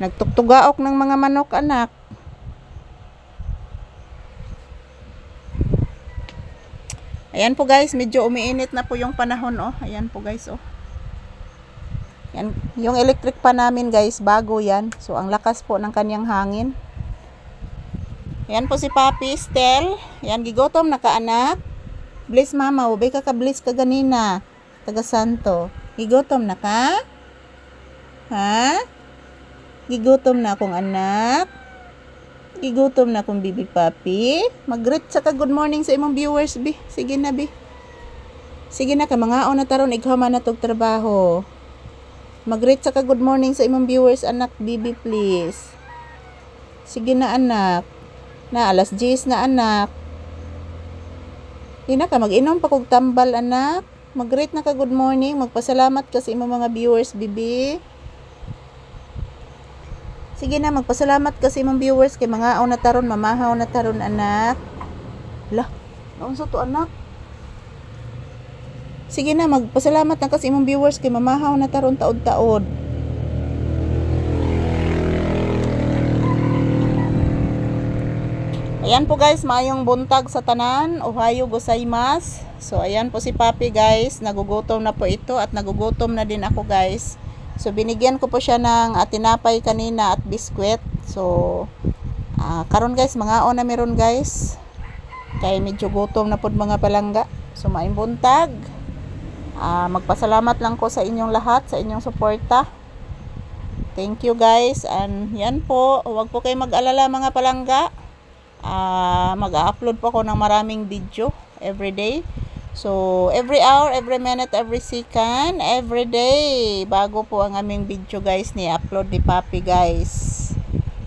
Nagtugtugaok ng mga manok, anak. Ayan po guys, medyo umiinit na po yung panahon, oh. Ayan po guys, oh. Yan, yung electric pa namin guys, bago yan. So ang lakas po ng kanyang hangin. Ayan po si Papi Stel. Ayan, gigotom na ka, anak. Bless mama, ubay ka ka-bless ka ganina. Taga Santo. Gigotom na ka? Ha? Gigotom na akong anak? Gigutom na akong bibi Papi. Mag-greet sa ka good morning sa imong viewers, bi. Sige na, bi. Sige na ka, mga na taron, ighaman na tog trabaho. Mag-greet sa ka good morning sa imong viewers, anak, bibi, please. Sige na, anak. Na, alas 10 na, anak. Di na ka, mag-inom pa kog tambal, anak. Mag-greet na ka good morning. Magpasalamat ka sa imong mga viewers, bibi. Sige na, magpasalamat kasi imong viewers kay mga na taron, mamahaw na taron, anak. Lah, naunsa to, anak? Sige na, magpasalamat na kasi imong viewers kay mamahaw na taron taod-taod. Ayan po guys, maayong buntag sa tanan. Ohayo gozaimasu. So ayan po si Papi guys, nagugutom na po ito at nagugutom na din ako guys. So binigyan ko po siya ng tinapay kanina at biskwit. So karon guys, mga na meron guys. Kay medyo gutom na po mga palangga. So maayong buntag. Magpasalamat lang ko sa inyong lahat, sa inyong suporta. Thank you guys. And yan po, huwag po kayo mag-alala mga palangga. Mag-upload po ako ng maraming video everyday. So, every hour, every minute, every second, every day, bago po ang aming video guys ni upload ni Papi guys.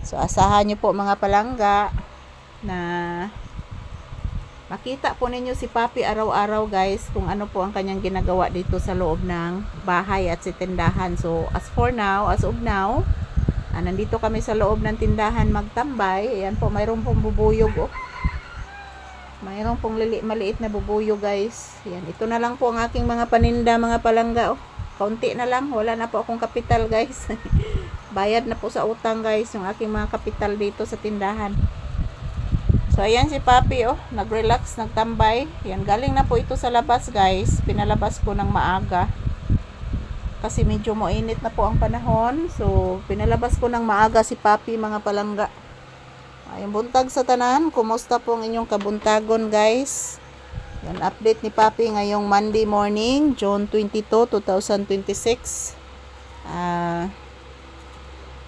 So, asahan nyo po mga palangga na makita po ninyo si Papi araw-araw guys kung ano po ang kanyang ginagawa dito sa loob ng bahay at sa tindahan. So, as of now, nandito kami sa loob ng tindahan magtambay. Ayan po, mayroon pong bubuyog, oh. Mayroon pong maliit na bubuyog guys. Ayan, ito na lang po ang aking mga paninda mga palangga, oh. Kaunti na lang, wala na po akong kapital guys. Bayad na po sa utang guys yung aking mga kapital dito sa tindahan. So ayan si Papi, oh, nag-relax, nagtambay. Ayan, galing na po ito sa labas guys. Pinalabas ko ng maaga kasi medyo mainit na po ang panahon. So pinalabas ko ng maaga si Papi mga palangga. Ayun, buntag sa tanan. Kumusta po ang inyong kabuntagon guys? Yan, update ni Papi ngayong Monday morning, June 22, 2026.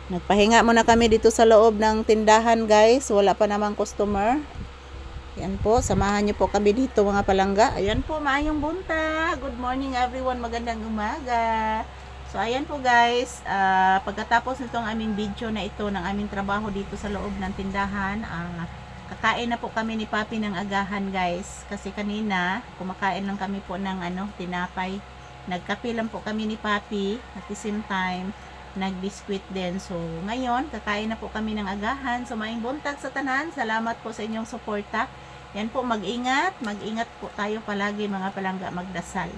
Nagpahinga muna kami dito sa loob ng tindahan guys. Wala pa namang customer. Yan po, samahan nyo po kami dito mga palangga. Ayan po, maayong buntag. Good morning everyone, magandang umaga. So ayan po guys, pagkatapos nitong aming video na ito ng aming trabaho dito sa loob ng tindahan, kakain na po kami ni Papi ng agahan guys. Kasi kanina, kumakain lang kami po ng tinapay. Nagkape lang po kami ni Papi at the same time, nagbiskwit din. So ngayon, kakain na po kami ng agahan. So maayong buntag sa tanan, salamat po sa inyong suporta. Yan po, mag-ingat po tayo palagi mga palangga, magdasal.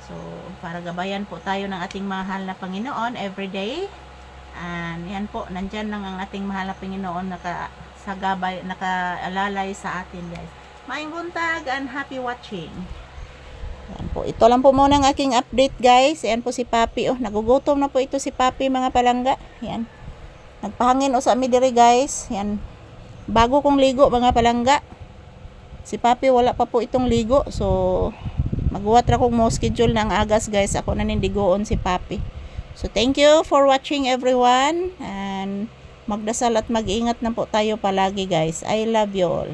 So, para gabayan po tayo ng ating mahal na Panginoon everyday. And yan po, nandyan lang ang ating mahal na Panginoon nakaalalay sa atin guys. Maayong buntag and happy watching. Yan po, ito lang po muna ang aking update guys. Yan po si Papi, oh, nagugutom na po ito si Papi mga palangga. Yan, nagpahangin sa amidiri guys. Yan, bago kong ligo mga palangga. Si Papi wala pa po itong ligo. So magbuhat ra kong mo schedule ng agas guys. Ako na nindigoon si Papi. So thank you for watching everyone. And magdasal at mag-ingat na po tayo palagi guys. I love you all.